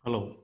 Hello.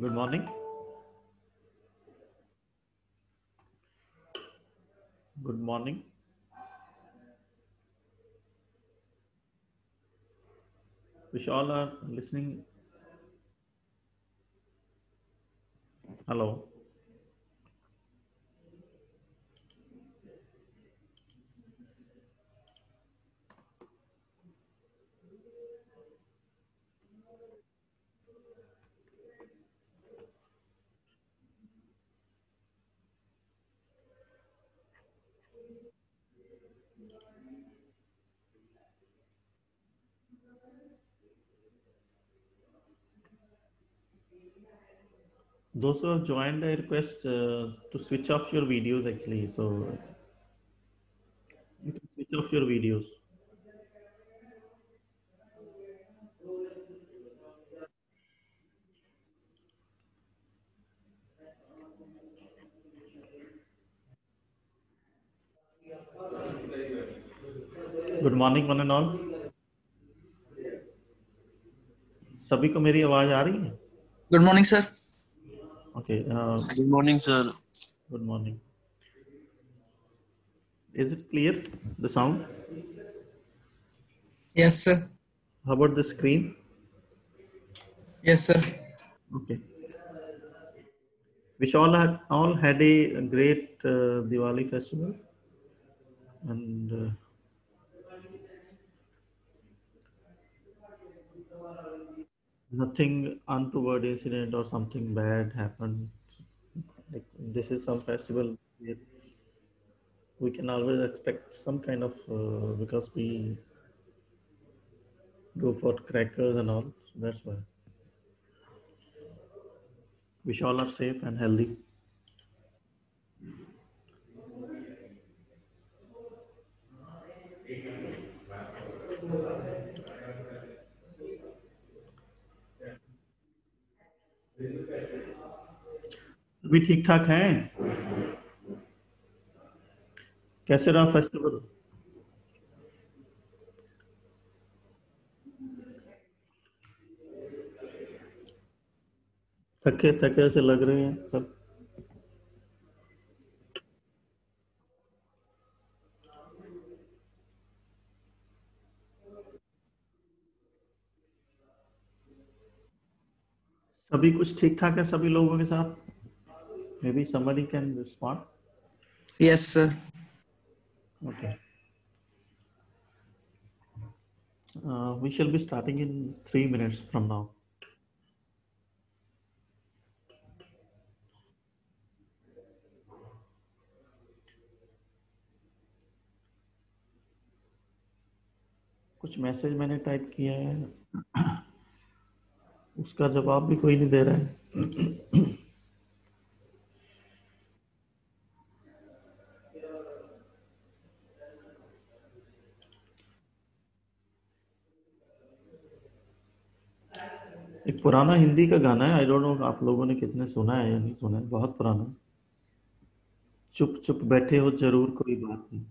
Good morning. Good morning. Wish all are listening. Hello. Those who have joined, I request to switch off your videos actually. So you can switch off your videos. Good morning one and all. सभी को मेरी आवाज आ रही है? Good morning, sir. Okay. Good morning, sir. Good morning. Is it clear, the sound? Yes, sir. How about the screen? Yes, sir. Okay. Wish all had a great Diwali festival, and nothing untoward incident or something bad happened. Like this is some festival where we can always expect some kind of because we go for crackers and all. So that's why. Wish all are safe and healthy. अभी ठीक ठाक हैं. कैसे रहा festival? थके थके से लग रहे हैं सब. सभी कुछ ठीक ठाक है सभी लोगों के साथ. May be somebody can respond. Yes, sir. Okay. We shall be starting in 3 minutes from now. कुछ मैसेज मैंने टाइप किया है, उसका जवाब भी कोई नहीं दे रहा है. एक पुराना हिंदी का गाना है, आई डोंट नो आप लोगों ने कितने सुना है या नहीं सुना है, बहुत पुराना. चुप चुप बैठे हो जरूर कोई बात नहीं.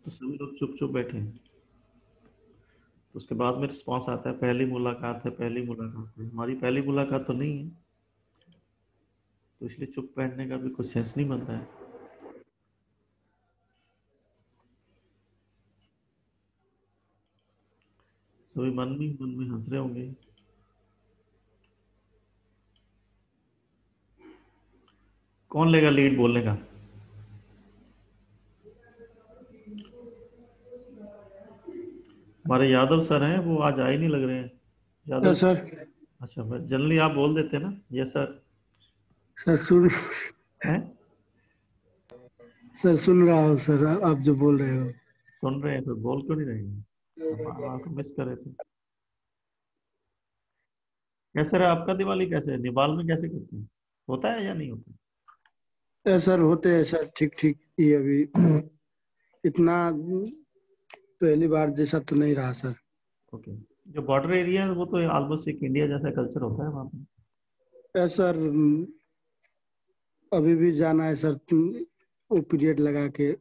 तो सभी लोग चुप चुप बैठे हैं. तो उसके बाद में रिस्पॉन्स आता है पहली मुलाकात है, पहली मुलाकात है. हमारी पहली मुलाकात तो नहीं है, तो इसलिए चुप बैठने का भी कुछ सेंस नहीं बनता है. सभी मन में हंस रहे होंगे. कौन लेगा लीड बोलने का? हमारे यादव सर हैं, वो आज आए नहीं लग रहे हैं. यादव सर. अच्छा, जनरली आप बोल देते ना यस सर. सर सुन हैं? सर सुन रहा हूँ सर, आप जो बोल रहे हो. सुन रहे हैं तो बोल क्यों नहीं रहे हैं? हम आपको मिस कर रहे थे. कैसे रहा आपका दिवाली? कैसे नेपाल में कैसे करते हैं? होता है या नहीं होता? सर होते हैं सर, ठीक ठीक ही. अभी इतना पहली बार जैसा तो नहीं रहा सर. ओके. जो बॉर्डर एरिया है वो तो ऑलमोस्ट एक इंडिया जैसा कल्चर होता है वहाँ पे. सर अभी भी जाना है सर, वो पीरियड लगा के.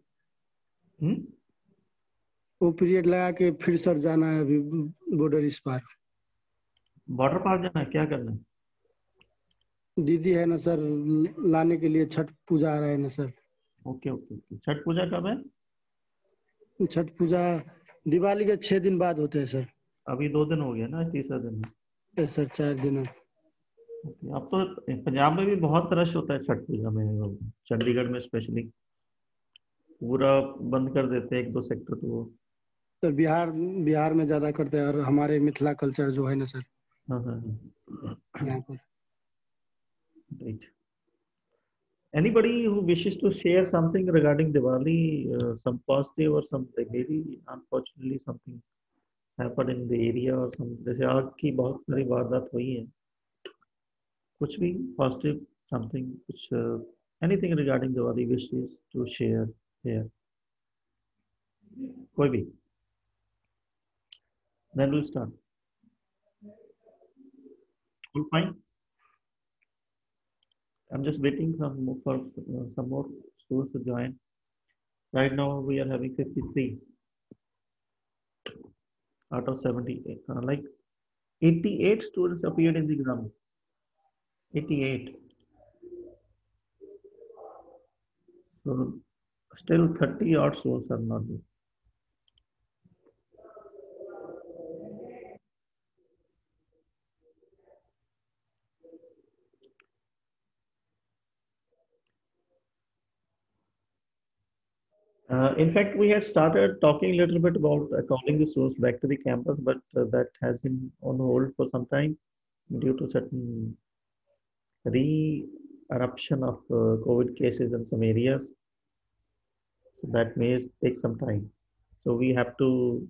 वो पीरियड लगा के फिर सर जाना है अभी बॉर्डर इस पार. बॉर्डर पार जाना है, क्या करना है? दीदी है ना सर, लाने के लिए. छठ पूजा आ रहा है ना sir. Okay okay okay. Chhath Puja कब है? छठ पूजा दिवाली के 6 दिन बाद होते हैं सर. अभी 2 दिन हो गया ना, तीसरा दिन है. सर 4 दिन है. ओके. अब तो पंजाब में भी बहुत रश होता है छठ पूजा में, चंडीगढ़ में स्पेशली पूरा बंद कर देते हैं 1-2 सेक्टर तो वो. सर बिहार में ज्यादा करते हैं, और हमारे मिथिला कल्चर जो है ना सर, हाँ हाँ हाँ. यहाँ पर. Right. Anybody who wishes to share something regarding Diwali, some positive or something, maybe unfortunately something happened in the area or some, जैसे आग की बहुत सारी वारदात हुई है, कुछ भी positive something, कुछ anything regarding Diwali wishes to share here, कोई भी. Then we'll start. All fine. I'm just waiting for some more students to join. Right now we are having 53 out of 78. Like 88 students appeared in the exam. 88. So still 30 odd students are not there. In fact, we had started talking a little bit about calling the students back to the campus, but that has been on hold for some time. due to certain re-eruption of COVID cases in some areas. So that may take some time. So we have to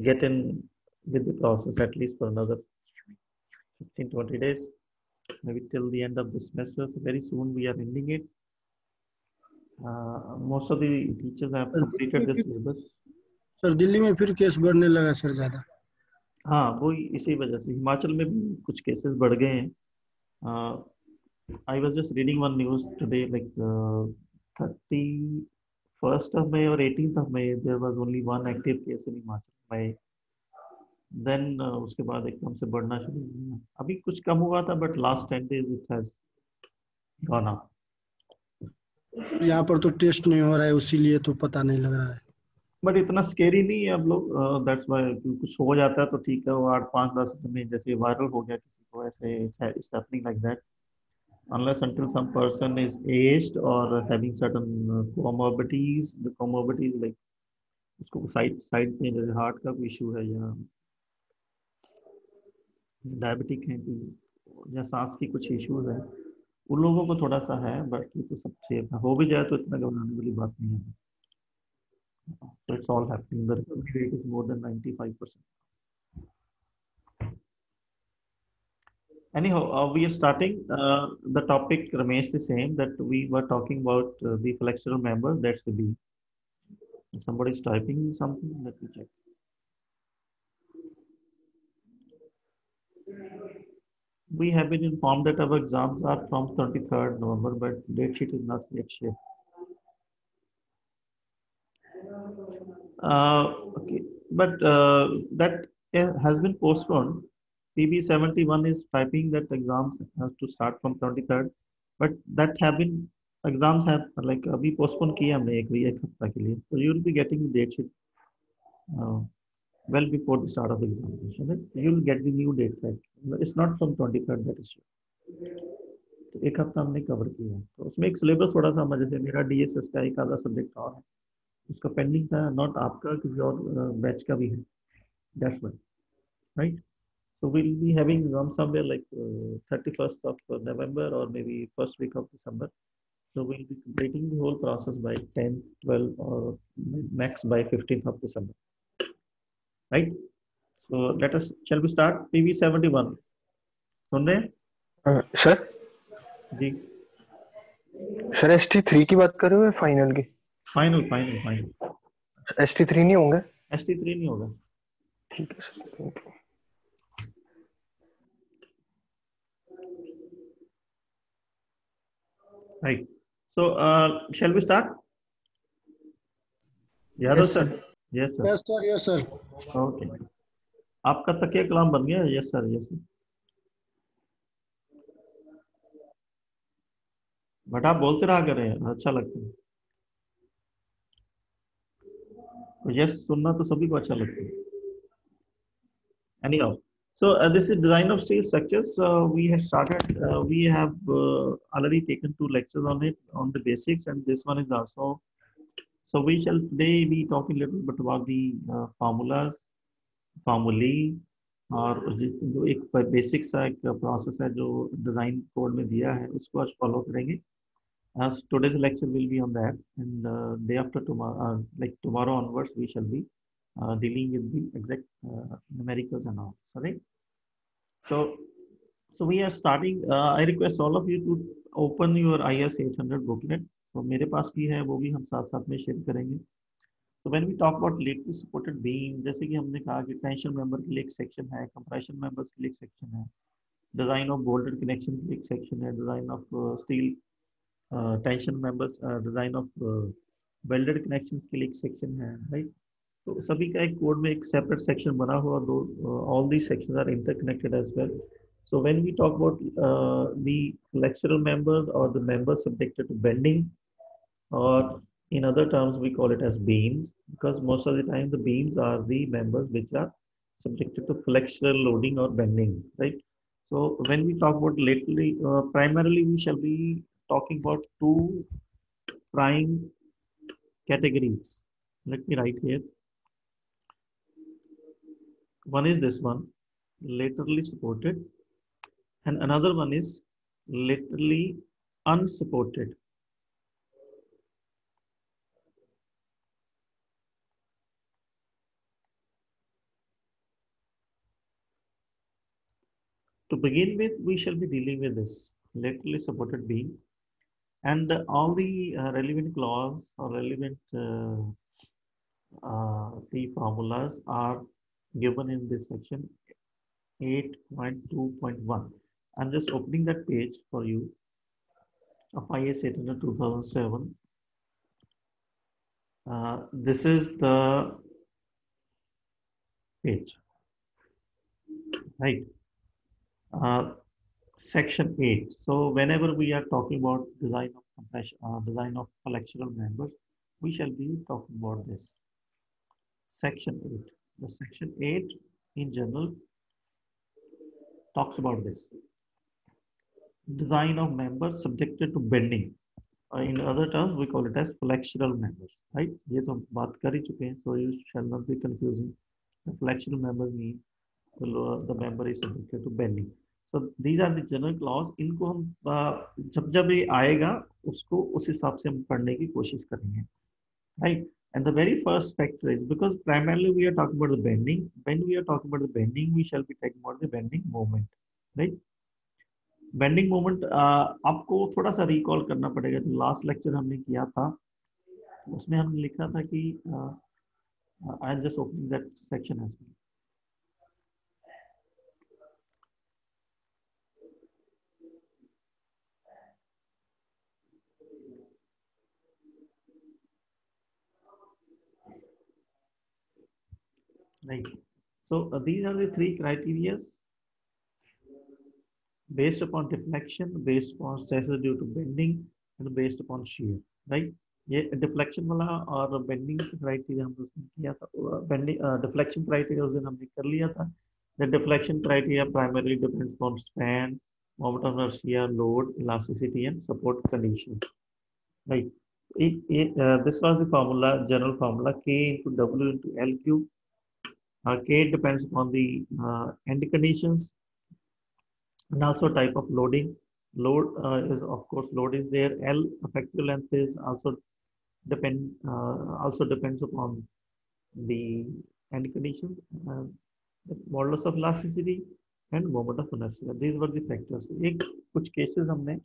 get in with the process at least for another 15-20 days, maybe till the end of the semester. So very soon we are ending it. Most of the teachers have completed this syllabus. Sir Delhi में फिर case बढ़ने लगा sir ज्यादा. हाँ, वो इसी वजह से हिमाचल में भी कुछ केसेस बढ़ गए हैं. I was just reading one news today, like 31st of May or 18th of May, there was only one active case in Himachal. By then उसके बाद एकदम से बढ़ना शुरू हुआ. अभी कुछ कम हुआ था, but last 10 days it has gone up. यहाँ पर तो टेस्ट नहीं हो रहा है, उसीलिए तो पता नहीं लग रहा है. बट इतना स्केरी नहीं है अब लोग. दैट्स व्हाई कुछ हो जाता है तो ठीक है, वो 8-5-10 दिन में जैसे वायरल हो गया किसी को, ऐसे it's happening like that. Unless until some person is aged or having certain comorbidities, the comorbidities like उसको साइड में जैसे हार्ट का कोई इशू है या डायबिटिक है या सांस की कुछ इश्यूज है, उन लोगों को थोड़ा सा है. बाकी तो सब सेफ है. हो भी जाए तो इतना घबराने वाली बात नहीं है. So it's all happening. The recovery rate is more than 95%. Anyhow, we are starting. The topic remains the same, that we were talking about the flexural member. That's the B. Somebody is typing something. Let me check. We have been informed that our exams are from 23rd November, but date sheet is not yet shared. Okay, but that has been postponed. PB71 is typing that exams have to start from 23rd, but that have been exams have like अभी postpone किया हमने एक हफ्ता के लिए. So you will be getting the date sheet well before the start of the examination. Right? You will get the new date. Right? It's not from 23rd, that is sure. तो एक हफ्ता हमने कवर किया. तो उसमें एक syllabus थोड़ा सा जैसे मेरा DSS का एक आधा सब्जेक्ट और है, उसका पेंडिंग था. नॉट आपका, किसी और बैच का भी है. That's why, right. So we'll be having exam somewhere like 31st of November or maybe first week of December. So we'll be completing the whole process by 10th, 12th or max by 15th of December. Right? So shall we start? PV71. सुन रहे हैं? Sir जी sir ST3 की बात कर रहे हो या final की? Final. ST3 नहीं होंगे? ST3 नहीं होगा. ठीक है sir, thank you. Right. So shall we start? Yadav Yes, sir. sir. Yes sir. Yes sir, yes sir. Okay. आपका तकिया कलाम बन गया. Yes sir, yes sir. But आप बोलते रहा करें, अच्छा लगता है. यस सुनना तो सभी को अच्छा लगता है. Anyhow, so this is design of steel structures. We have started. We have already taken 2 lectures on it, on the basics, and this one is also. So we shall today be talking a little bit about the formulas, formulae, और जो एक basic सा एक process है जो design code में दिया है, उसको आज फॉलो करेंगे. Today's lecture will be on that, and day after tomorrow, like tomorrow onwards, we shall be dealing with the exact numericals and all. Sorry. So we are starting. I request all of you to open your IS 800 booklet. तो मेरे पास भी है, वो भी हम साथ साथ में शेयर करेंगे. So when we talk about lately supported beam, जैसे कि हमने कहा कि टेंशन मेंबर के लिए एक सेक्शन है, कंप्रेशन मेंबर्स के लिए एक सेक्शन है, डिजाइन ऑफ बोल्टेड कनेक्शन के लिए एक सेक्शन है, design of steel tension members, design of welded connections के लिए एक सेक्शन है, राइट. तो सभी का एक कोड में एक सेपरेट सेक्शन बना हुआ. Though all these sections are interconnected as well. So when we talk about the flexural members or the members subjected to bending, or in other terms we call it as beams, because most of the time the beams are the members which are subjected to flexural loading or bending, right. So when we talk about lately, primarily we shall be talking about 2 prime categories. Let me write here. One is this one. laterally supported, and another one is laterally unsupported. To begin with, we shall be dealing with this laterally supported beam, and all the relevant clause or relevant the formulas are given in this section 8.2.1. I'm just opening that page for you of IS 800 2007. This is the page, right? Section 8. So whenever we are talking about design of compression, design of flexural members, we shall be talking about this. Section 8. The section 8 in general talks about this. Design of members subjected to bending. In other terms, we call it as flexural members, right? ये तो हम बात कर ही चुके हैं, so you shall not be confusing. The flexural members mean the member is subjected to bending. So these are the general clause. इनको हम जब ये आएगा उसको उस हिसाब से हम पढ़ने की कोशिश करेंगे, right? And the very first factor is because primarily we are talking about the bending. When we are talking about the bending, we shall be talking about the bending moment, right? Bending moment आपको थोड़ा सा recall करना पड़ेगा। जो last lecture हमने किया था उसमें हमने लिखा था कि I am just opening that section as well. Right. So these are the three criteria based upon deflection, based upon stresses due to bending, and based upon shear. Right. ये deflection वाला और बेंडिंग क्राइटेरिया हम उसने किया था, bending deflection criteria उस दिन हमने कर लिया था। The deflection criteria primarily depends on span, moment of inertia, load, elasticity, and support conditions. Right. This was the formula, general formula, K into W into L cube. K depends upon the end conditions and also type of loading. Load is of course load is there. L effective length is also depends upon the end conditions, the modulus of elasticity and moment of inertia. These were the factors. एक कुछ cases हमने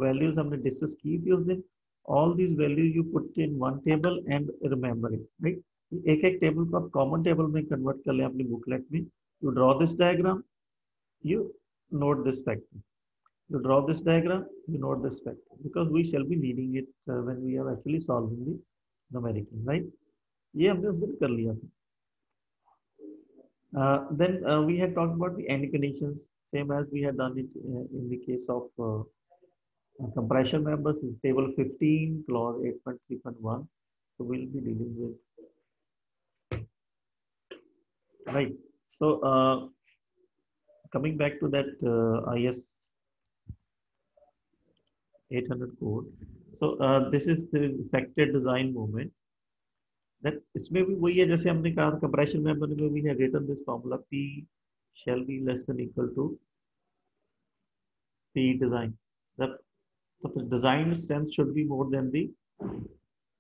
values हमने discuss की थी उस दिन. All these values you put in one table and remember it, right? एक एक टेबल को आप कॉमन टेबल में कन्वर्ट कर लें अपनी बुकलेट में. You draw this diagram, you note this factor. You draw this diagram, you note this factor, because we shall be needing it when we are actually solving the numerical, right? ये हमने उस दिन कर लिया था. Then we had talked about the end conditions, same as we had done it in the case of compression members in table 15, clause 8.3.1. So we'll be dealing with, right? So coming back to that IS 800 code. So this is the affected design moment. That इसमें भी वही है जैसे हमने कहा compression member में we have written this formula P shall be less than equal to P design. The design strength should be more than the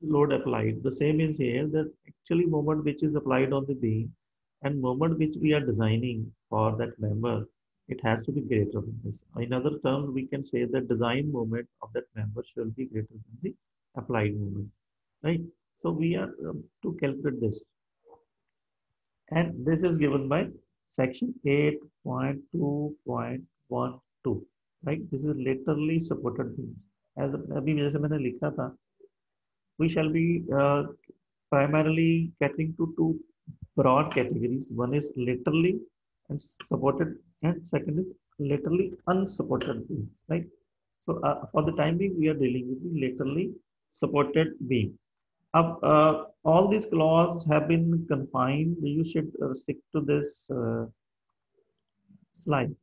load applied. The same is here, that actually moment which is applied on the beam and moment which we are designing for that member, it has to be greater than this. In other terms, we can say the design moment of that member should be greater than the applied moment, right? So we are to calculate this, and this is given by section 8.2.12, right? This is laterally supported beam. As अभी जैसे मैंने लिखा था, we shall be primarily catering to two broad categories. One is laterally and supported, and second is laterally unsupported beams, right? So for the time being, we are dealing with the laterally supported beam. All these clauses have been confined. You should stick to this slide.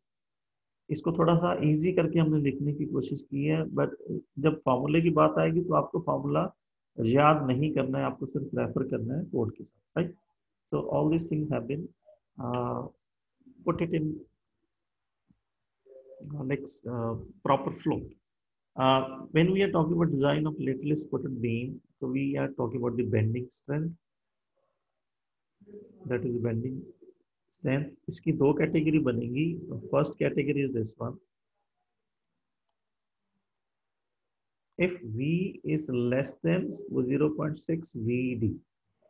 इसको थोड़ा सा easy करके हमने लिखने की कोशिश की है, बट जब फॉर्मूले की बात आएगी तो आपको फॉर्मूला याद नहीं करना है, आपको सिर्फ रेफर करना है कोड के साथ, right? So all this things have been put it in proper flow. When we are talking about design of laterally supported beam, so we are talking about the bending strength. That is bending strength. इसकी दो category बनेगी. First category is this one. If V is less than 0.6 VD,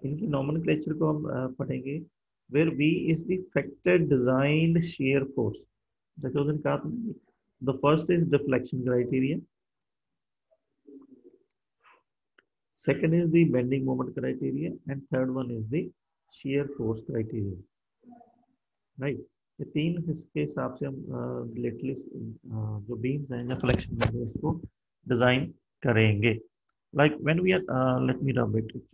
इनकी nomenclature को हम पढ़ेंगे. Where V is the factor designed shear force. जैसे उस दिन कहा था, the first is deflection criteria. Second is the bending moment criteria, and third one is the shear force criteria. Right? ये तीन इसके हिसाब से हम लेटली जो बीम्स हैं या फ्लेक्शन में उसको डिजाइन करेंगे. Like when we are let me rub it actually.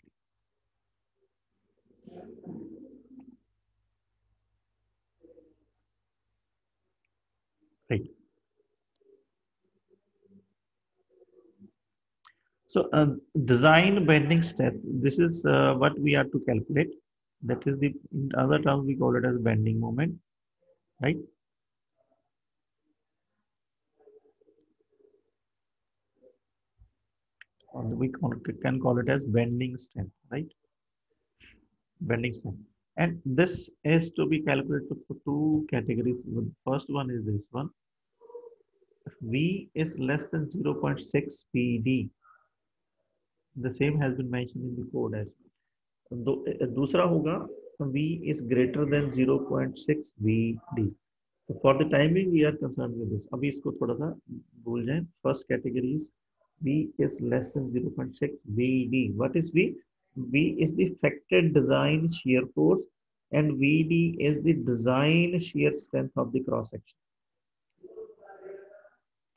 Right. So design bending strength, this is what we are to calculate. That is the, in other terms, we call it as bending moment, right? Or we can call it as bending strength, right? Bending strength. And this is to be calculated for two categories. The first one is this one. If V is less than 0.6 PD, the same has been mentioned in the code as well. दूसरा होगा V is greater than 0.6 VD. So for the timing we are concerned with this. अभी इसको थोड़ा सा भूल जाएं. First category is V is less than 0.6 VD. What is V? V is the factor design shear force, and VD is the design shear strength of the cross section.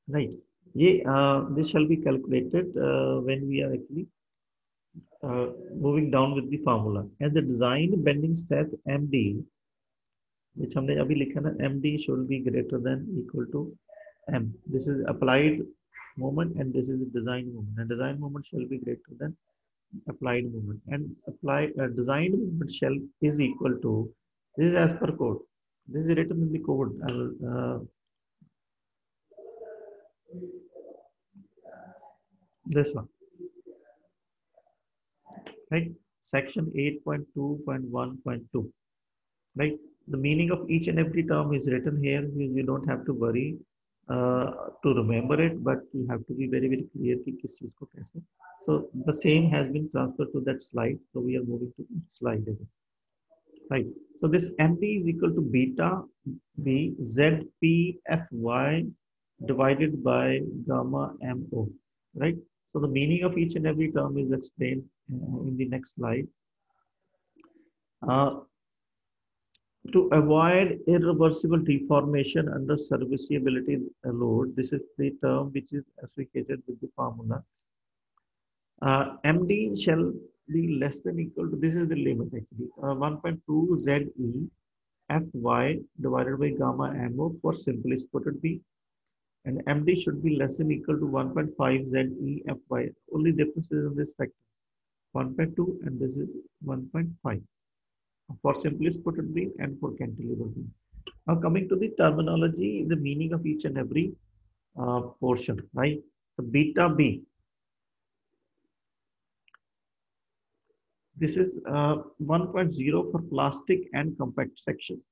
Right. This shall be calculated when we are actually moving down with the formula. And the design bending strength MD, which हमने अभी लिखा ना, MD should be greater than equal to M. This is applied moment and this is the design moment. And design moment shall be greater than applied moment. And design moment shall is equal to, this is as per code. This is written in the code. This one. Right? Section 8.2.1.2. Right? The meaning of each and every term is written here. You don't have to worry to remember it, but you have to be very, very clear कि किस चीज को कैसे. So the same has been transferred to that slide. So we are moving to the slide again. Right. So this MD is equal to beta B ZPFY divided by gamma MO. Right. So the meaning of each and every term is explained in the next slide. To avoid irreversible deformation under serviceability load, this is the term which is associated with the formula. MD shall be less than equal to, this is the limit actually, 1.2 ZE Fy divided by gamma MO for simply supported B. And MD should be less than equal to 1.5 ZE Fy. Only difference is in this factor, 1.2 and this is 1.5. For simply supported beam and for cantilever beam. Now coming to the terminology, the meaning of each and every portion, right? So beta B. This is 1.0 for plastic and compact sections.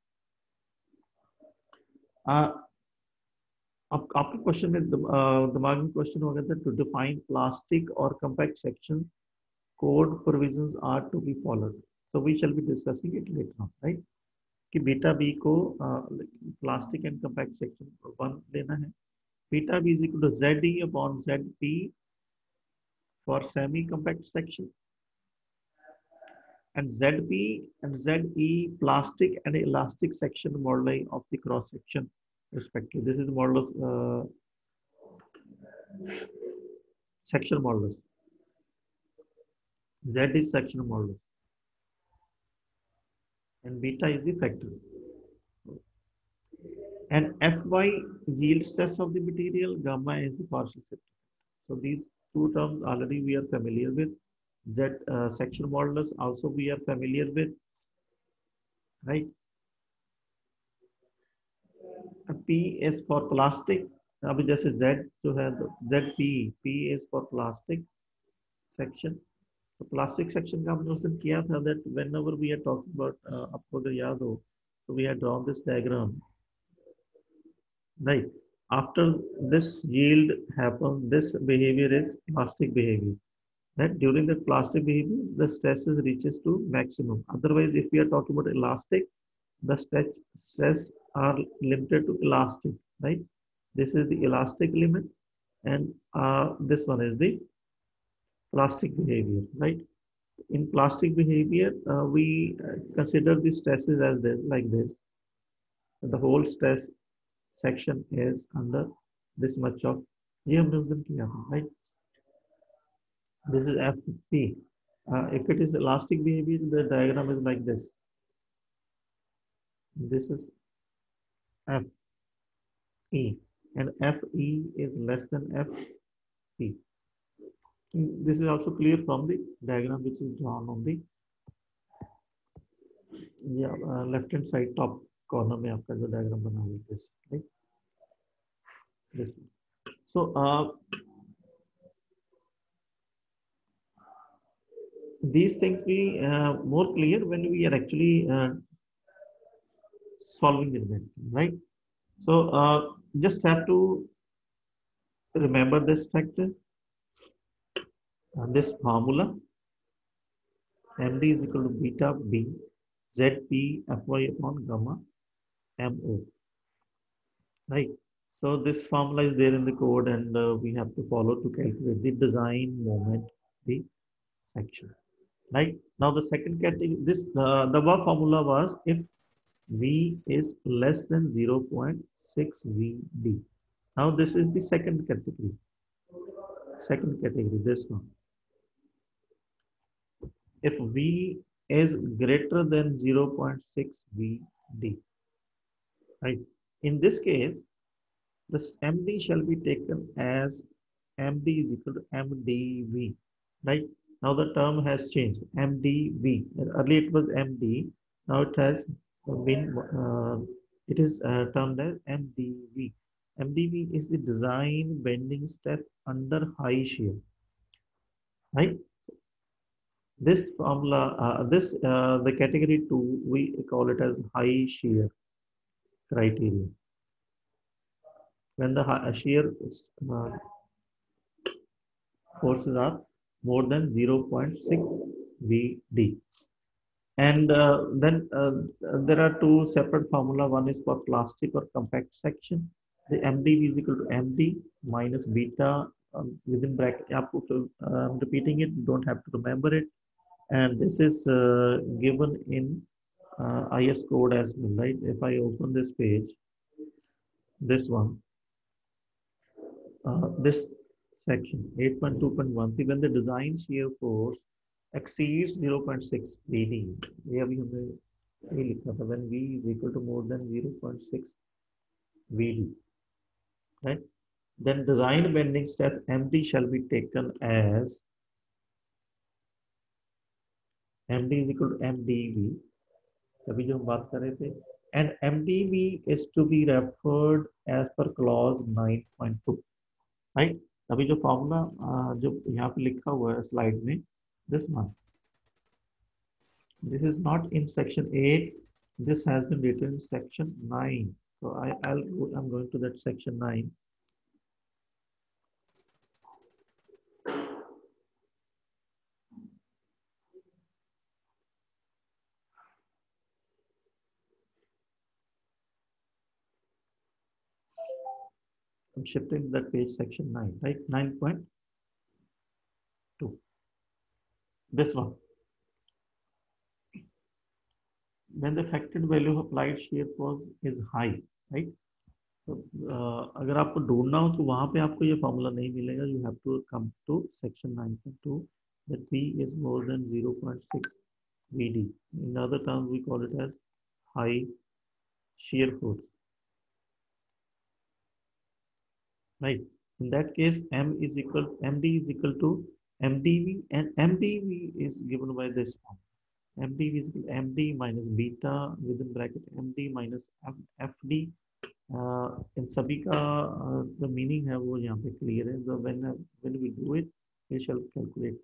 आपके question में दिमाग में question होगा था to define plastic or compact section, code provisions are to be followed. So we shall be discussing it later on, right? कि beta B को plastic and compact section 1 लेना है. Beta B is equal to ZE upon ZP for semi-compact section. And ZP and ZE plastic and elastic section moduli of the cross section respectively. This is the model of section modulus. Z is section modulus. And beta is the factor. And Fy yield stress of the material, gamma is the partial shift. So these two terms already we are familiar with. Z section modulus also we are familiar with, right? P is for plastic. अभी जैसे Z जो है ZP, P is for plastic section. तो plastic section का हमने उस दिन किया था that whenever we are talking about आपको अगर याद हो तो we had drawn this diagram, right? After this yield happens, this behavior is plastic behavior. That during the plastic behavior, the stresses reaches to maximum. Otherwise, if we are talking about elastic, the stress are limited to elastic, right? This is the elastic limit, and this one is the plastic behavior, right? In plastic behavior, we consider the stresses as this, like this. The whole stress section is under this much of, ये हमने उस दिन किया था, right? This is FP. If it is elastic behavior, the diagram is like this. This is FE, and FE is less than FP. This is also clear from the diagram which is drawn on the left hand side top corner में आपका जो diagram बना हुआ है, this, right? This. So these things be more clear when we are actually solving the event, right? So just have to remember this factor, this formula. MD is equal to beta B ZP Fy upon gamma MO, right? So this formula is there in the code, and we have to follow to calculate the design moment, the section. Right now, the second category, this the above formula was if V is less than 0.6 VD. Now this is the second category. Second category, this one. If V is greater than 0.6 VD, right? In this case, this MD shall be taken as MD is equal to MDV, right? Now the term has changed, MDV. Earlier it was MD. Now it has been, it is termed as MDV. MDV is the design bending step under high shear, right? This formula, the category 2, we call it as high shear criteria. When the shear forces are more than 0.6 VD. And then there are two separate formula. One is for plastic or compact section. The MDV is equal to MD minus beta within bracket. I'm repeating it, you don't have to remember it. And this is given in IS code as well, right? If I open this page, this one, this section 8.2.1, see when the design shear force exceeds 0.6 VD, when V is equal to more than 0.6 VD, right? Then design bending step MD shall be taken as MD is equal to MDV. तभी जो हम बात कर रहे थे, and MDV is to be referred as per clause 9.2, right? अभी जो formula जो यहाँ पे लिखा हुआ है स्लाइड में, this one, this is not in section 8, this has been written in section 9. So I'm going to that section 9. I'm shifting that page, section 9, right? 9.2. This one. When the factored value of applied shear force is high, right? तो अगर आपको ढूंढना हो तो वहां पे आपको ये फॉर्मूला नहीं मिलेगा. You have to come to section 9.2 that V is more than 0.6 VD. In other terms, we call it as high shear force. Right. In that case, MD is equal to MDV, and MDV is given by this form. MDV is equal to MD minus beta within bracket MD minus FD इन सभी का जो meaning है वो यहाँ पे clear है. So when we do it, we shall calculate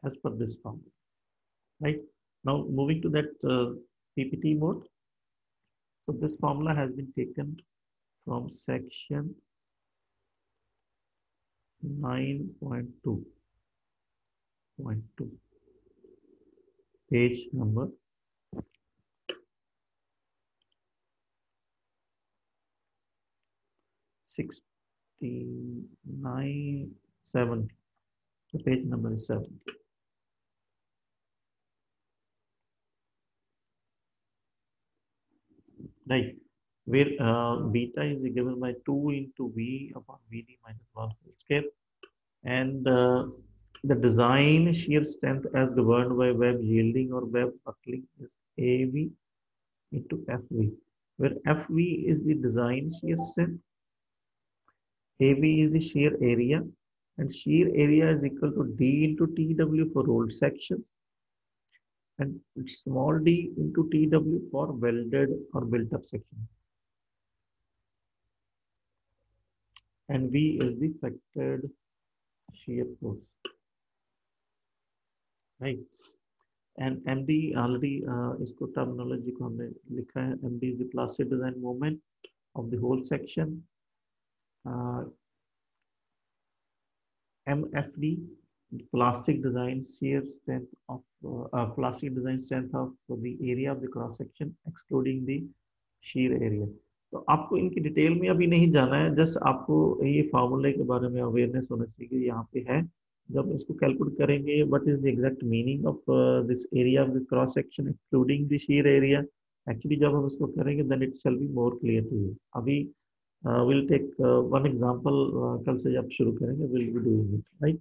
as per this formula. Right. Now moving to that PPT mode. So this formula has been taken from section 9.2.2, page number 69, 70. The page number is 70. Right, where beta is given by 2 into V upon Vd minus 1 whole square, and the design shear strength as governed by web yielding or web buckling is AV into FV, where FV is the design shear strength, AV is the shear area, and shear area is equal to D into TW for rolled sections, and small d into TW for welded or built up section. And V is the factored shear force. Right. And MD already इसको terminology को हमने लिखा है. MD is the plastic design moment of the whole section. MFD, plastic design shear strength of plastic design strength of the area of the cross section excluding the shear area. तो आपको इनकी detail में अभी नहीं जाना है, just आपको ये फार्मूले के बारे में अवेयरनेस होना चाहिए कि यहाँ पे है. जब इसको कैलकुलेट करेंगे, what is the exact meaning of this area of the cross section excluding the shear area. Actually जब हम इसको करेंगे then it shall be more clear to you. अभी विल टेक वन एग्जांपल. कल से जब शुरू करेंगे will be doing it. Right.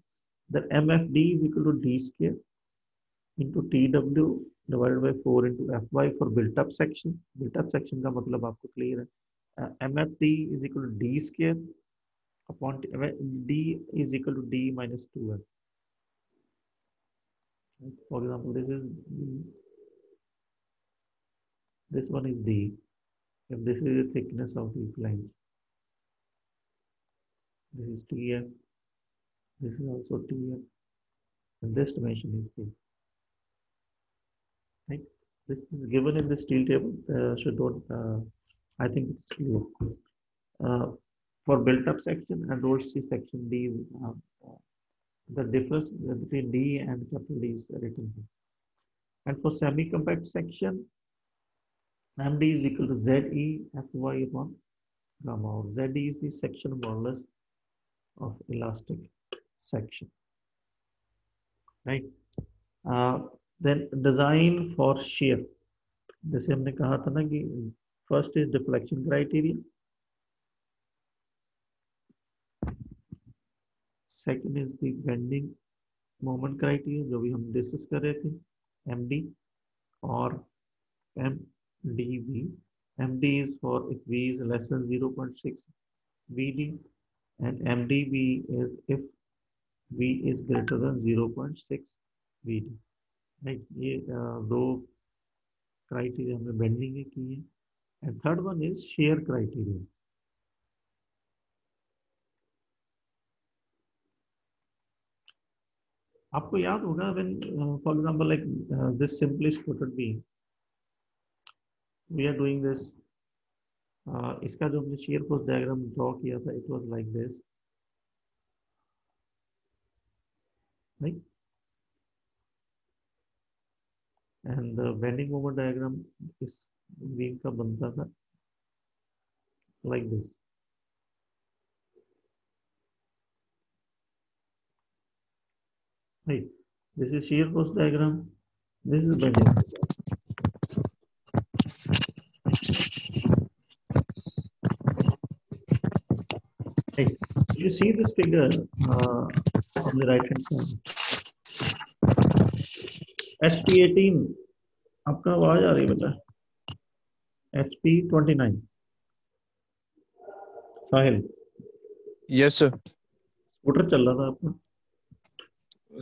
The MFD is equal to D square into TW divided by 4 into FY for built up section. Built up section का मतलब आपको clear है. MFD is equal to D square upon D is equal to D minus 2F. For example, this one is D. If this is the thickness of the flange, this is TF. This is also TF, and this dimension is D. Right. This is given in the steel table. So don't. I think it's clear. For built-up section and rolled C section, D. The difference between D and capital D is written here. And for semi-compact section, MD is equal to ZE Fy upon gamma, or ZE is the section modulus of elastic section. Right. Then design for shear. जैसे हमने कहा था ना कि first is deflection criteria, second is the bending moment criteria जो भी हम discuss कर रहे थे, MD और MDV. MD is for if V is less than 0.6 VD, and MDV is if V is greater than 0.6 VD. Right. ये दो criteria हमने बेंडिंग के किए. And third one is shear criteria. आपको याद होगा when for example like this simply supported beam, we are doing this. इसका जो हमने शेयर फोर्स डायग्राम ड्रॉ किया था, it was like this. Right. And the bending moment diagram इस beam का बनता था like this. Right. This is shear force diagram. This is bending. Right. You see this figure on the right hand side. HP18. आपका आवाज आ रही है बेटा? HP29. साहिल. Yes sir. Scooter चल रहा था आपका?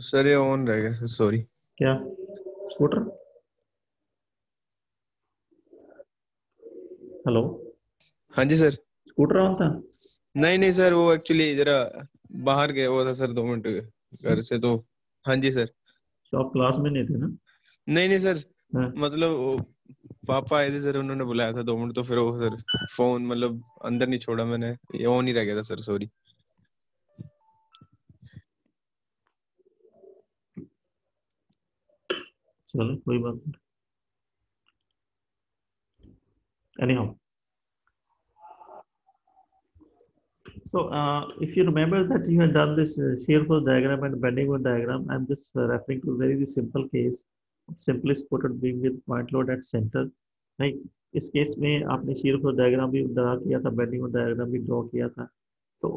सर ये ऑन रह गया सर, सॉरी. क्या स्कूटर? हेलो. हाँ जी सर। स्कूटर ऑन था? नहीं नहीं सर, वो एक्चुअली जरा बाहर गया हुआ था सर 2 मिनट घर से, तो हाँ जी सर। तो आप क्लास में नहीं थे ना? नहीं नहीं सर, हाँ। मतलब वो पापा आए थे सर, उन्होंने बुलाया था 2 मिनट, तो फिर वो सर फोन मतलब अंदर नहीं छोड़ा मैंने, ये ऑन ही रह गया था सर, सॉरी। चलो कोई बात नहीं। Anyhow, so if you remember that you had done this shear force diagram and bending moment diagram, I'm just referring to very simple case of simply supported beam with point load at center, right? इस case में आपने shear force diagram भी draw किया था, bending moment diagram भी draw किया था. So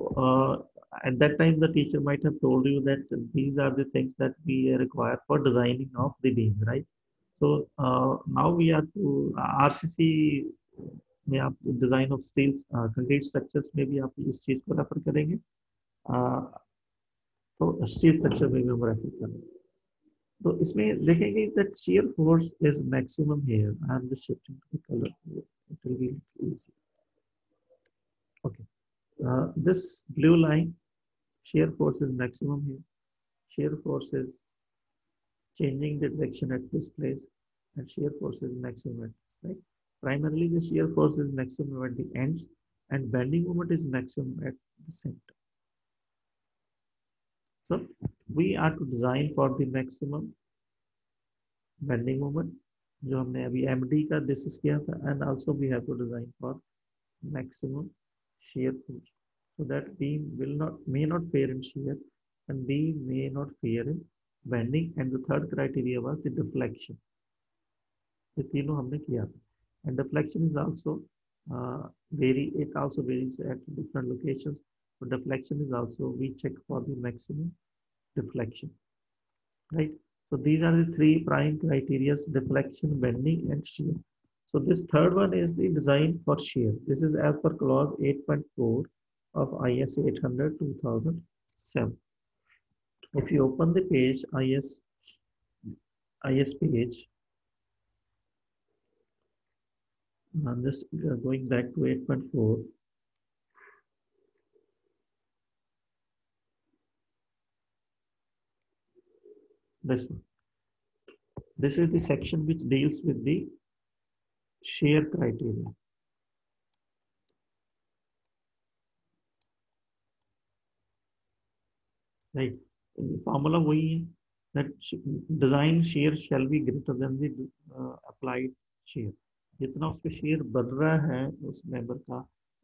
at that time the teacher might have told you that these are the things that we require for designing of the beam, right? So now we are to RCC में आप design of steel concrete structures में भी आप इस चीज को refer करेंगे. तो स्टील स्ट्रक्चर में भी हम रेफर करेंगे. तो इसमें देखेंगे that shear force is maximum here. I am just shifting to the colour, it will be easy. Okay, this blue line, shear force is maximum here. Shear force is changing the direction at this place, and shear force is maximum at this, right? Primarily, the shear force is maximum at the ends, and bending moment is maximum at the center. So, we are to design for the maximum bending moment, जो हमने अभी MD का discuss किया था, and also we have to design for maximum shear force, so that beam may not fail in shear, and beam may not fail in bending. And the third criteria was the deflection. ये तीनों हमने किया था. And deflection is also it also varies at different locations. So deflection is also, we check for the maximum deflection, right? So these are the three prime criteria: deflection, bending, and shear. So this third one is the design for shear. This is as per clause 8.4 of IS 800/2007. If you open the page, IS page, I'm just going back to 8.4. This one. This is the section which deals with the shear criteria. Right. Formula वही है, that design shear shall be greater than the applied shear. जितना उस पे shear बढ़ रहा है उस member का,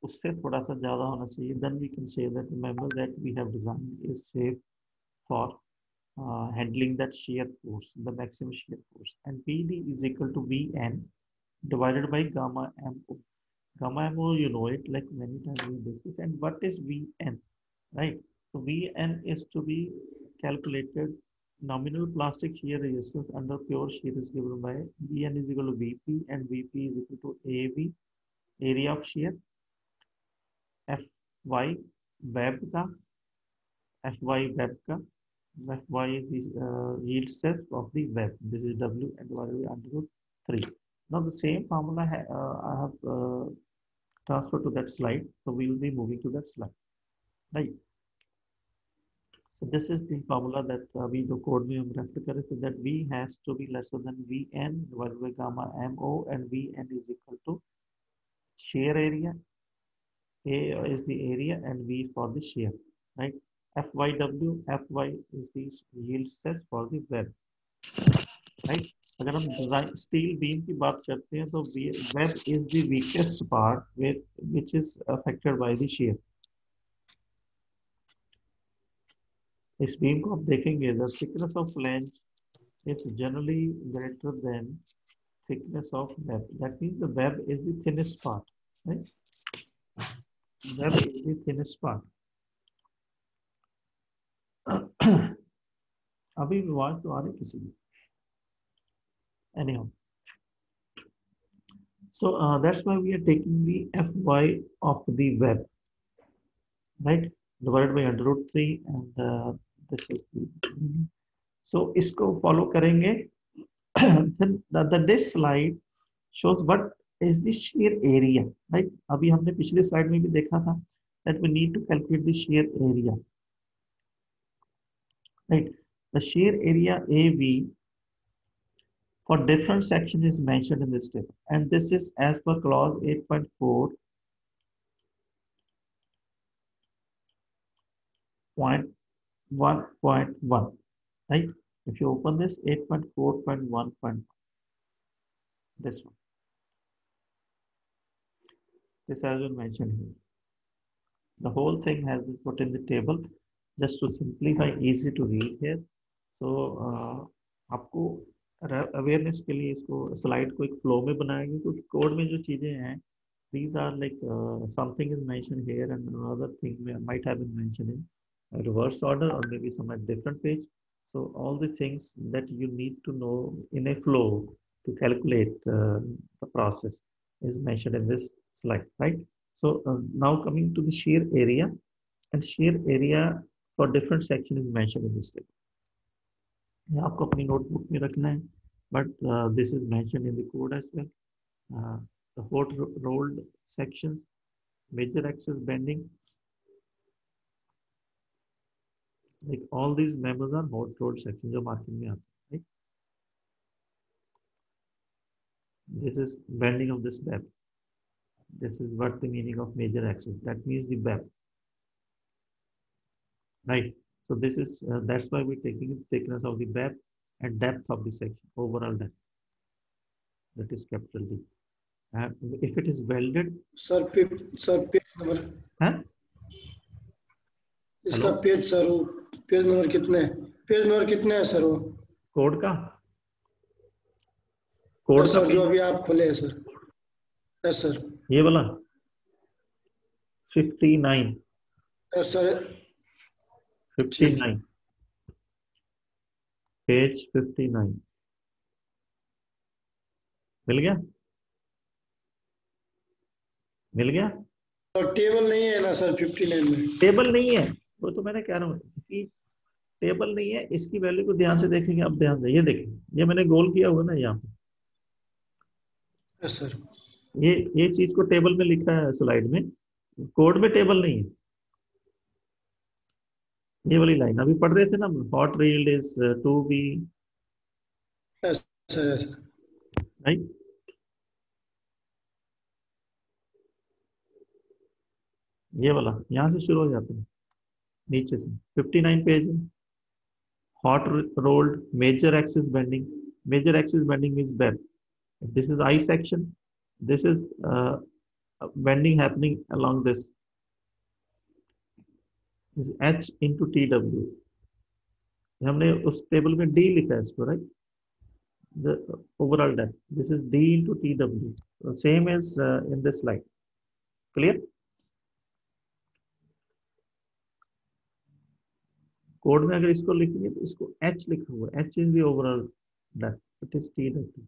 उससे थोड़ा सा ज़्यादा होना चाहिए. Then we can say that the member that we have designed is safe for handling that shear force, the maximum shear force. And PD is equal to Vn divided by gamma MO. Gamma MO, you know it, like many times we discuss. And what is Vn, right? So Vn is to be calculated. Nominal plastic shear resistance under pure shear is given by Vn is equal to Vp, and Vp is equal to AV, area of shear, Fy web का, Fy web का, Fy is the yield stress of the web. This is W and divided by under root 3. Now the same formula I have transferred to that slide. So we will be moving to that slide, right? So this is the formula that we the code में हम refer करें, so that V has to be lesser than Vn divided by gamma MO, and Vn is equal to shear area. A is the area and V for the shear, right? FYW, Fy is the yield stress for the web, right? अगर हम design steel beam की बात करते हैं तो web is the weakest part which is affected by the shear. इस beam को आप देखेंगे, the thickness of flange is generally greater than thickness of web. That means the web is the thinnest part, right? Web is the thinnest part. अभी आवाज तो आ रही किसी की? Anyhow, so that's why we are taking the Fy of the web, right, divided by under root 3, and this is the, so इसको follow करेंगे. Then this slide shows what is the shear area, right? अभी हमने पिछले slide में भी देखा था that we need to calculate the shear area, right? The shear area AV for different section is mentioned in this table, and this is as per clause 8.4.1.1, right? If you open this 8.4.1.1, this one, this has been mentioned here. The whole thing has been put in the table just to simplify, easy to read here. So आपको awareness के लिए इसको slide को एक flow में बनाएंगे, क्योंकि code में जो चीजें हैं these are like something is mentioned here and another thing might have been mentioned in reverse order or maybe some at different page. So all the things that you need to know in a flow to calculate the process is mentioned in this slide, right? So now coming to the shear area, and shear area for different section is mentioned in this table. ये आपको अपनी notebook में रखना है, but this is mentioned in the code as well. The hot rolled sections, major axis bending, like all these members are hot rolled sections जो market में आते हैं, right? This is bending of this web. This is what the meaning of major axis. That means the web, right? So this is that's why we're taking the thickness of the web and depth of the section, overall depth. That is capital D. And if it is welded, sir page number हाँ? इसका Hello? Page sir वो page number कितने है? Page number कितने है sir वो? Code का code का सर जो अभी आप खोले हैं सर. Yes sir. ये वाला 59 यस सर. 59 पेज 59 मिल गया और टेबल नहीं है ना सर 59 में? टेबल नहीं है, वो तो मैंने कह रहा हूँ कि टेबल नहीं है. इसकी वैल्यू को ध्यान से देखेंगे. अब ध्यान से ये देखें, ये मैंने गोल किया हुआ ना यहाँ पे. Yes sir. ये चीज को टेबल में लिखा है स्लाइड में, कोड में टेबल नहीं है. ये वाली लाइन अभी पढ़ रहे थे ना, hot reeled is 2B, yes sir. Yes right? ये वाला यहाँ से शुरू हो जाते हैं नीचे से. 59 पेज है. hot rolled major axis bending. Major axis bending means web. If this is I section, this is bending happening along this is H into TW. हमने उस टेबल में D लिखा है इसको, right? The overall depth. This is D into TW. So same as in this slide. Clear? Code में अगर इसको लिखेंगे तो इसको H लिखा हुआ है. H is the overall depth. It is TW.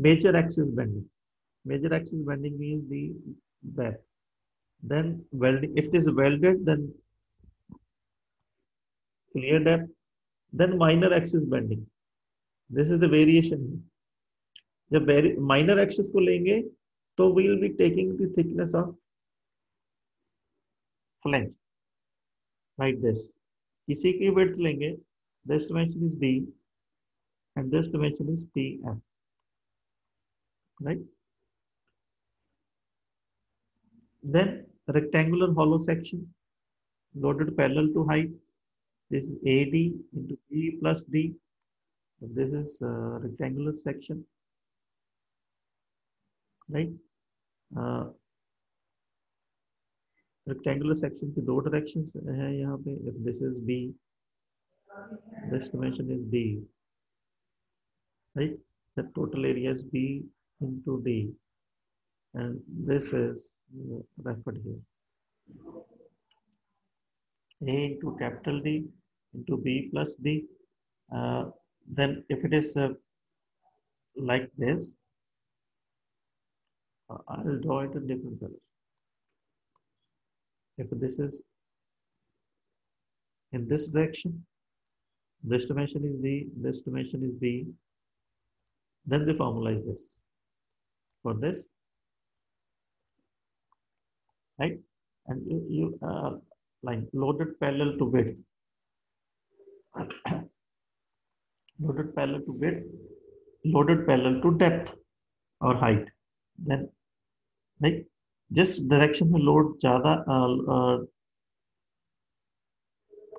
Major axis bending. Major axis bending means the web. Then welding. If it is welded, then clear depth. Then minor axis bending. This is the variation. जब minor axis को लेंगे तो we will be taking the thickness of flange like this. किसी की width लेंगे, this dimension is D and this dimension is TF, right? Then rectangular hollow section loaded parallel to height. This is AD into B plus D. This is rectangular section, right? Rectangular section की दो directions है यहाँ पे. If this is B, this dimension is D, right? The total area is B into D, and this is referred here. A into capital D into B plus D. Then if it is like this, I'll draw it in different colors. If this is in this direction, this dimension is D, this dimension is B, then the formula is this. For this, right? And you like loaded parallel to width, loaded parallel to width, loaded parallel to depth or height. Then like जिस direction में load ज्यादा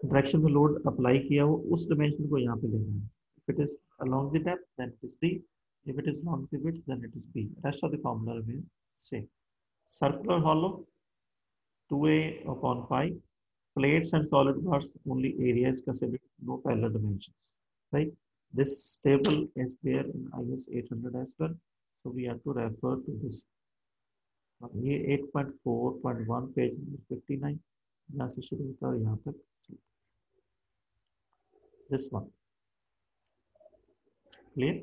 direction में load apply किया हो उस dimension को यहाँ पे लेना है. If it is along the depth, then it is D. If it is along the width, then it is B. Rest of the formula remains same. Circular hollow, 2A upon pi. Plates and solid bars, only area is considered, no parallel dimensions. Right? This table is there in IS 800 as well. So we have to refer to this. ये 8.4.1 page 59 यहाँ से शुरू होता है यहाँ तक. This one. Clear?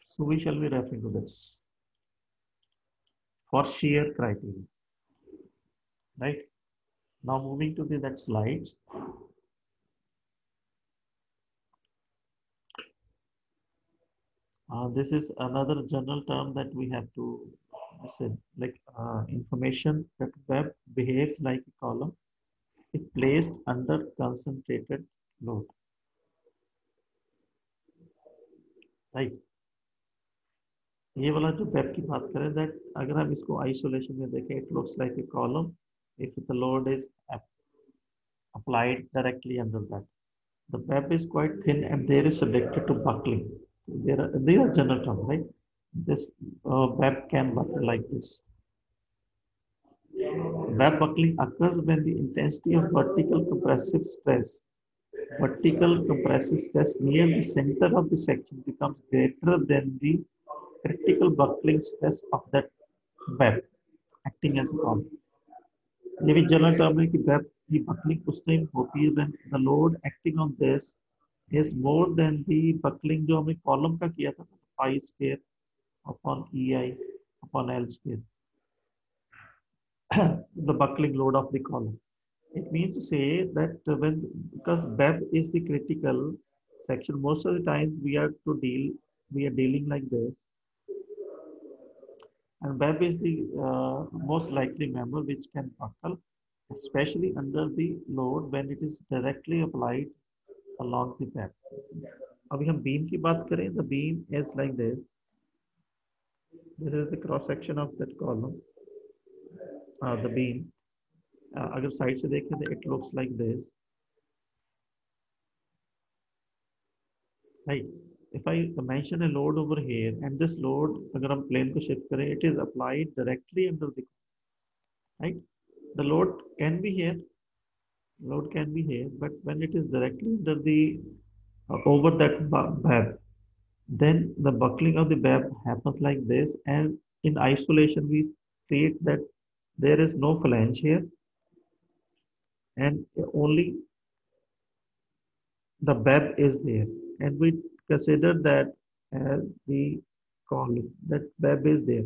So we shall be referring to this for shear criteria. Right? Now moving to the that slides. This is another general term that we have to listen, like information that web behaves like a column if placed under concentrated load. Right? ये वाला जो web की बात करें, that अगर हम इसको isolation में देखें, it looks like a column if the load is applied directly under that. The web is quite thin and there is subjected to buckling. They are general term, right? This web can buckle like this. Web buckling occurs when the intensity of vertical compressive stress near the center of the section becomes greater than the critical buckling stress of that web acting as a column. ये भी general term है कि web की buckling उस time होती है when the load acting on this is more than the buckling जो हमने कॉलम का किया था, pi square upon EI upon L square, the buckling load of the column. It means to say that because web is the critical section, most of the time we are dealing like this, and web is the most likely member which can buckle, especially under the load when it is directly applied along the web. अभी हम beam की बात करें, the beam is like this. This is the cross section of that column, the beam. अगर side से देखें तो it looks like this. Right. If I mention a load over here and this load अगर हम plane को shift करें, it is applied directly under the, right? The load can be here, but when it is directly under the over that web, then the buckling of the web happens like this, and in isolation we state that there is no flange here and only the web is there, and we consider that as the column, that web is there.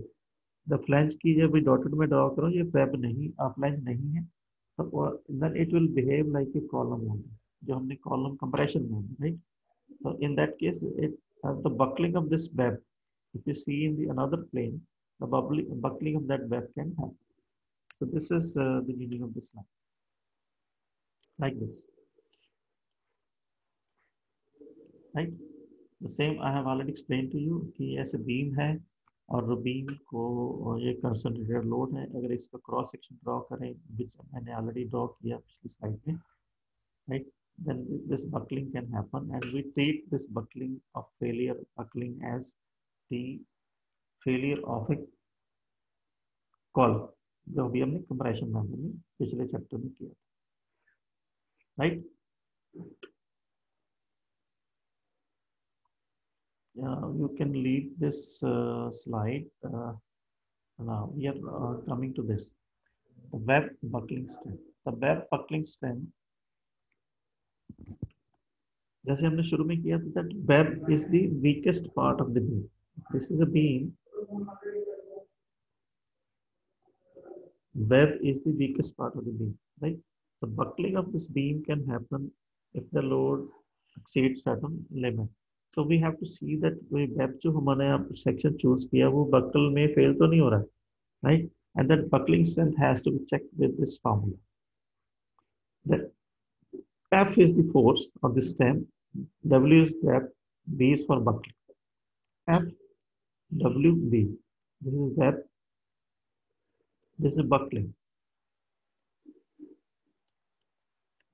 The flange की जब dotted में draw करो, ये web नहीं, flange नहीं है, तो then it will behave like a column only, जो हमने column compression में, right? So in that case, the buckling of this web, if you see in the another plane, the buckling of that web can happen. So this is the meaning of this line, like this, right? The same I have already explained to you कि ऐसे beam है और beam को ये concentrated load है, अगर इसका cross section draw करें, which मैंने ऑलरेडी ड्रॉ किया पिछली स्लाइड में, right? Then this buckling can happen, and we treat this buckling of buckling as the failure of a column, जो अभी हमने कंप्रेशन मेंबर में पिछले चैप्टर में किया था, right? You can leave this slide. Now we are coming to this, the web buckling strength. The web buckling strength, जैसे हमने शुरू में किया था, that web is the weakest part of the beam. This is a beam. Web is the weakest part of the beam, right? The buckling of this beam can happen if the load exceeds certain limit. So we have to see that we web जो हमारे यहाँ section choose किया वो buckle में fail तो नहीं हो रहा है, right? And that buckling strength has to be checked with this formula. That F is the force of the stem, W is grab, B is for buckling. F, W, B. This is grab, this is buckling,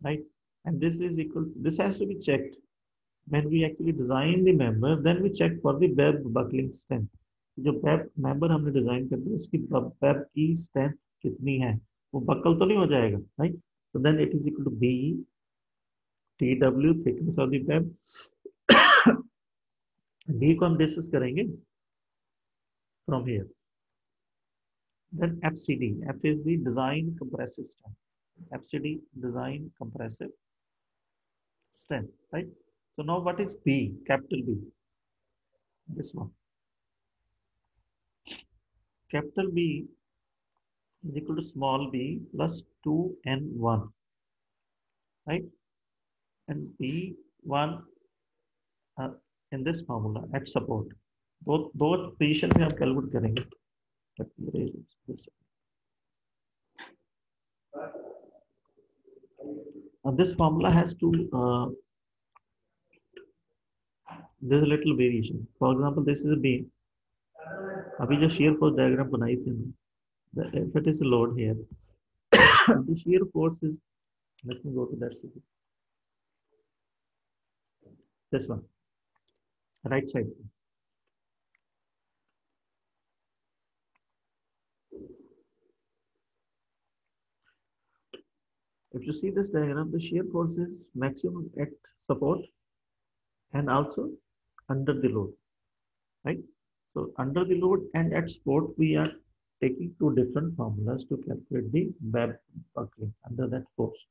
right? And this is equal, this has to be checked. When we actually design the member, then we check for the web buckling strength. जो web member हमने design कर दिया उसकी web की strength कितनी है, वो buckle तो नहीं हो जाएगा, राइट? तो then it is equal to B T W thickness of the web. B को हम डिस्कस करेंगे from here. Then FCD, F is the design compressive strength, FCD design compressive strength, right? So now what is B, capital B? This one. Capital B is equal to small b plus 2n1, right? And B1 in this formula at support. दो position में हम calculate करेंगे. This formula has to there's a little variation. For example, this is a beam. अभी जो shear force diagram बनाई थी हमने, if it is a load here, the shear force is, let me go to that figure. This one, right side. If you see this diagram, the shear force is maximum at support and also under the load, right? So under the load and at support, we are taking two different formulas to calculate the web buckling under that force.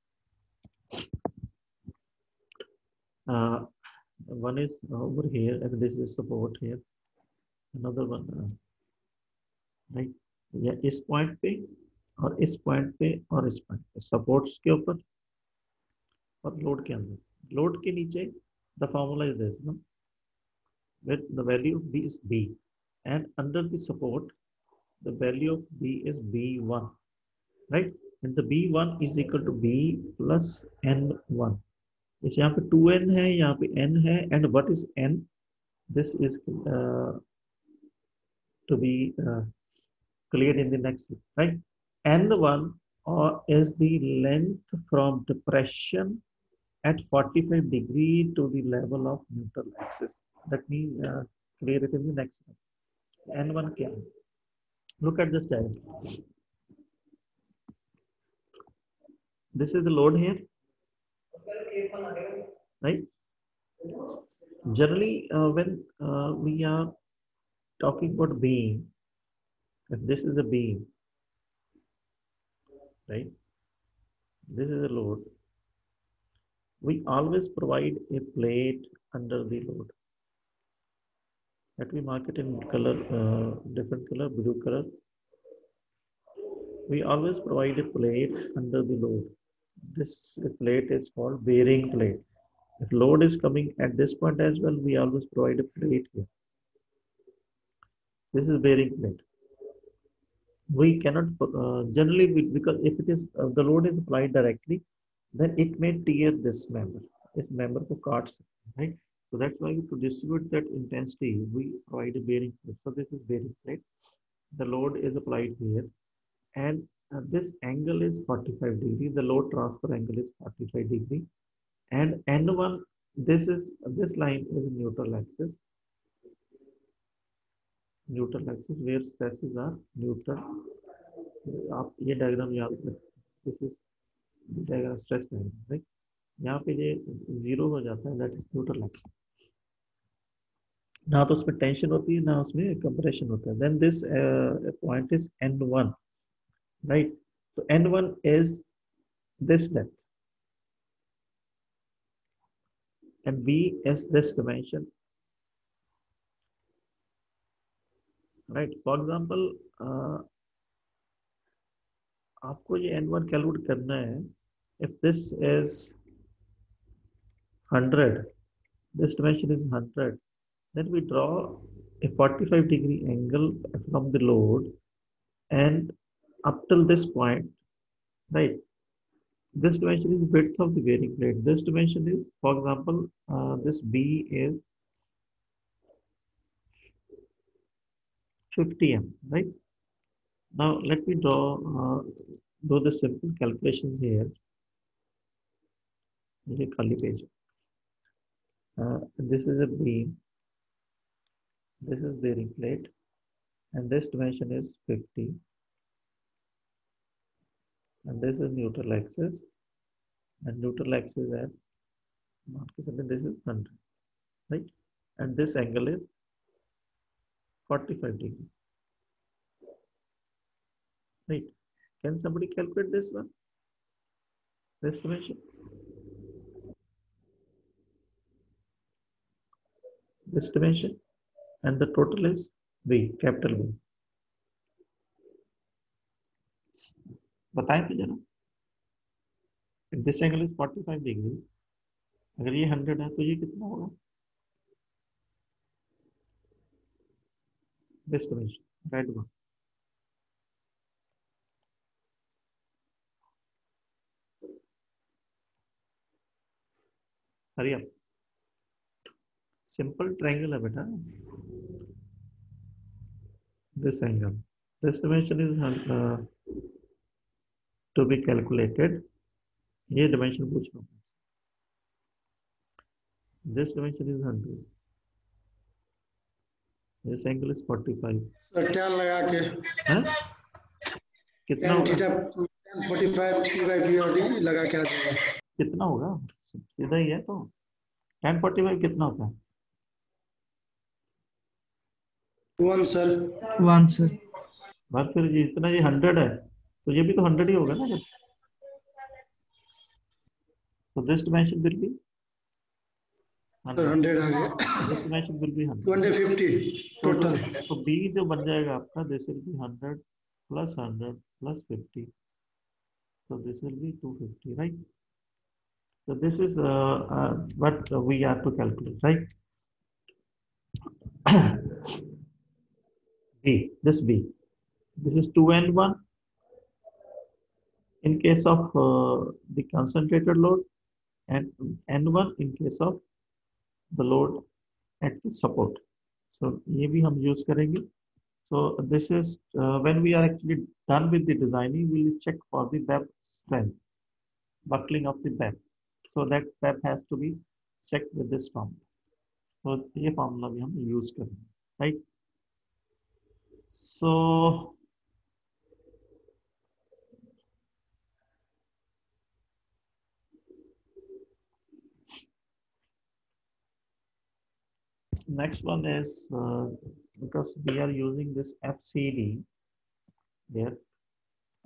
One is over here, and this is support here. Another one, right? या इस point पे और इस point पे और इस point पे, supports के ऊपर और load के अंदर. Load के नीचे the formula is this, no? Where the value of B is B, and under the support, the value of B is B1, right? And the B1 is equal to B plus N1. इस यहाँ पे 2N है, यहाँ पे N है, and what is N? This is to be cleared in the next, right? N1 is the length from depression at 45 degree to the level of neutral axis. Let me clear it in the next step. N1 क्या है? Look at this diagram. This is the load here, right? Generally, when we are talking about beam, if this is a beam, right? This is a load. We always provide a plate under the load. Let me mark it in color, different color, blue color. We always provide a plate under the load. This plate is called bearing plate. If load is coming at this point as well, we always provide a plate here. This is bearing plate. We cannot generally, because if it is the load is applied directly, then it may tear this member. This member को काट सकते, right? So that's why to distribute that intensity, we provide a bearing plate. So this is bearing plate. The load is applied here, and this angle is 45 degree. The load transfer angle is 45 degree, and N1, this line is neutral axis. Neutral axis where stresses are neutral. आप ये diagram याद रखें. This is the diagram, stress diagram, right? यहाँ पे ये zero हो जाता है, that is neutral axis. ना तो उसमें tension होती है, ना उसमें compression होता है. Then this point is N1, right? So N1 is this depth, and B is this dimension, right? For example, आपको ये N1 कैलकुलेट करना है. If this is 100, this dimension is 100, then we draw a 45-degree angle from the load and up till this point, right? This dimension is width of the bearing plate. This dimension is, for example, this B is 50 m, right? Now let me do the simple calculations here. This is a beam, this is bearing plate, and this dimension is 50, and this is neutral axis, and neutral axis at this is 100, right? And this angle is 45 degree, right? Can somebody calculate this one? This dimension? This dimension, and the total is B, capital B. बताएं तो जरा. If this angle is 45 degree, अगर ये 100 है तो ये कितना होगा? This dimension, red one. Hurry up. Simple triangle है बेटा. This angle, this dimension is to be calculated. ये dimension पूछ रहा हूँ. This dimension is 100. This angle is 45. tan लगा के हैं? कितना tan होगा? theta 45 P by P और D लगा के आ जाएगा. कितना होगा? सीधा ही है तो. tan 45 कितना होता है? 1 sir. 1 sir. बात फिर जितना ये 100 है तो ये भी तो 100 ही होगा ना. So this dimension will be 100 आ गया. this dimension will be 100. 250 total. तो B जो बन जाएगा आपका, this will be 100 plus 100 plus 50. So this will be 250, right? So this is what we have to calculate, right? B, this B. This is 2N1 in case of the concentrated load, and N1 in case of the load at the support. So ये भी हम use करेंगे. So this is when we are actually done with the designing, we will check for the web strength, buckling of the web. So that web has to be checked with this formula. So ये formula भी हम use करेंगे, right? So next one is because we are using this FCD there,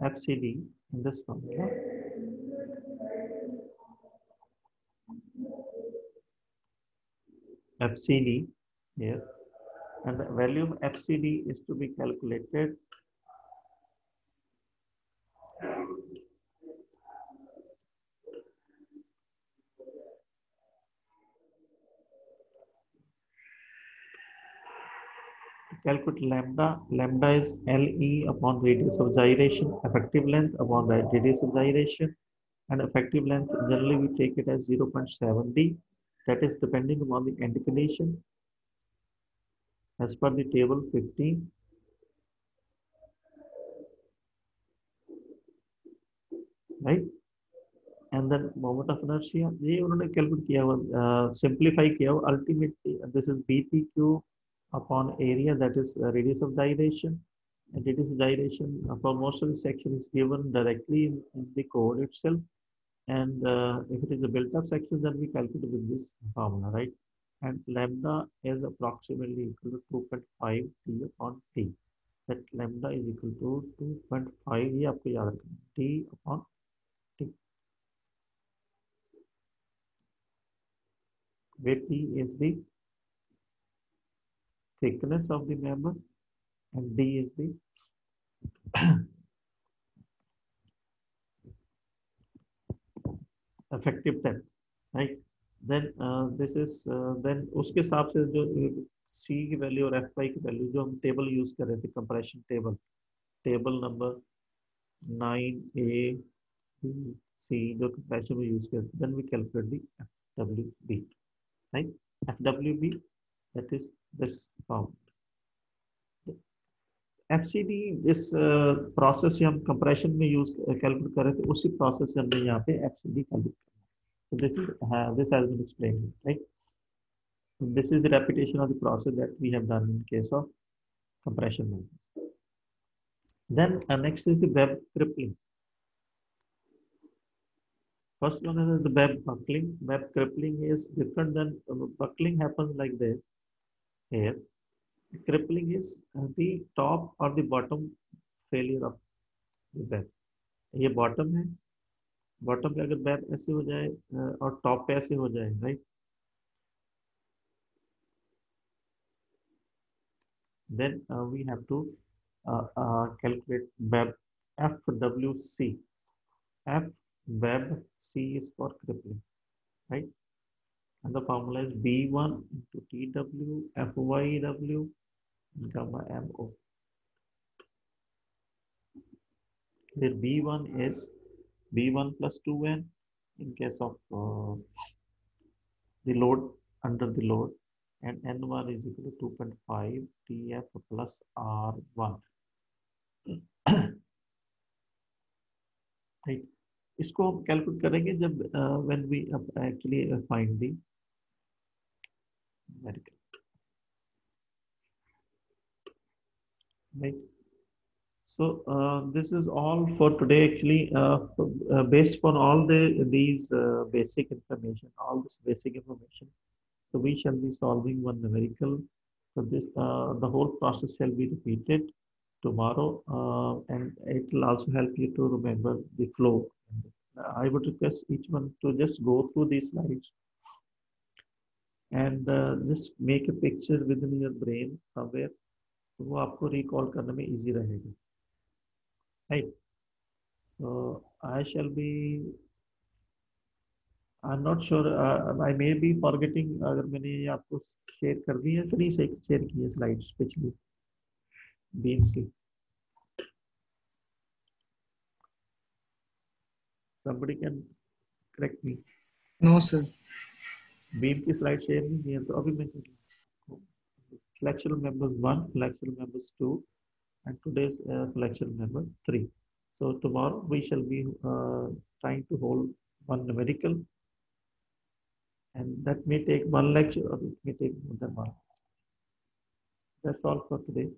FCD in this formula. FCD here, and the value of FCD is to be calculated calculate lambda. Lambda is LE upon radius of gyration, effective length upon radius of gyration, and effective length generally we take it as 0.7D. That is depending upon the end condition as per the table 15. Right? And then moment of inertia, ये उन्होंने calculate किया हुआ, simplify किया हुआ. Ultimately, this is BPQ upon area, that is radius of gyration. And radius of gyration for most of the section is given directly in the code itself. And if it is a built-up section, then we calculate with this formula, right? And lambda is approximately equal to 2.5 T upon T. That lambda is equal to 2.5. ये आपको याद रखना, T upon T, where T is the thickness of the member and D is the effective depth, right? then this is then उसके हिसाब से जो C की value और FY की वैल्यू जो हम टेबल यूज कर रहे थे compression table table number 9A B C जो कंप्रेशन में यूज करते then we calculate the FWB right FWB that is this form FCD जिस प्रोसेस से हम कंप्रेशन में यूज कैलकुलेट कर रहे थे उसी प्रोसेस से हमने यहाँ पे FCD कैलकुलेट करना so this has been explained right so this is the repetition of the process that we have done in case of compression members then next is the web crippling first one is the web buckling web crippling is different than buckling happens like this here crippling is the top or the bottom failure of the web ये bottom है bottom पे अगर web ऐसे हो जाए और top पे ऐसे हो जाए right then we have to calculate web FWC F web C is for crippling right and the formula is B1 into TW FYW gamma MO where B1 is B1 plus 2N in case of the load under the load and N1 is equal to 2.5 TF plus R1 right इसको हम calculate करेंगे जब when we actually find the numerical right so this is all for today actually based upon all these basic information all this basic information so we shall be solving one numerical so this the whole process shall be repeated tomorrow and it will also help you to remember the flow I would request each one to just go through these slides and just make a picture within your brain somewhere तो वो आपको recall करने में easy रहेगा right so I shall be I'm not sure I may be forgetting अगर मैंने ये आपको share कर दी है तो नहीं से share की है slides पिछली beams की somebody can correct me No, sir. beam की slide share नहीं की है तो अभी मैं flexural members 1 flexural members 2 and today's flexural member 3 so tomorrow we shall be trying to hold one numerical and that may take one lecture or it may take more than one that's all for today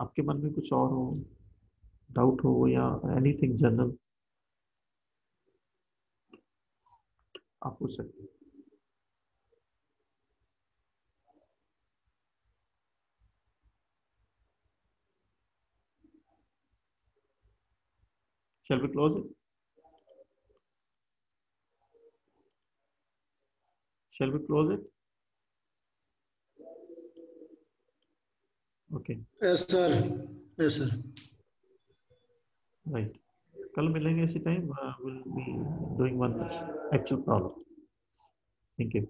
आपके मन में कुछ और हो doubt हो या anything general आप पूछ सकते हैं Shall we close it? Shall we close it? Okay. Yes, sir. Yes, sir. Right. कल मिलेंगे इसी time. We'll be doing one actual problem. Thank you.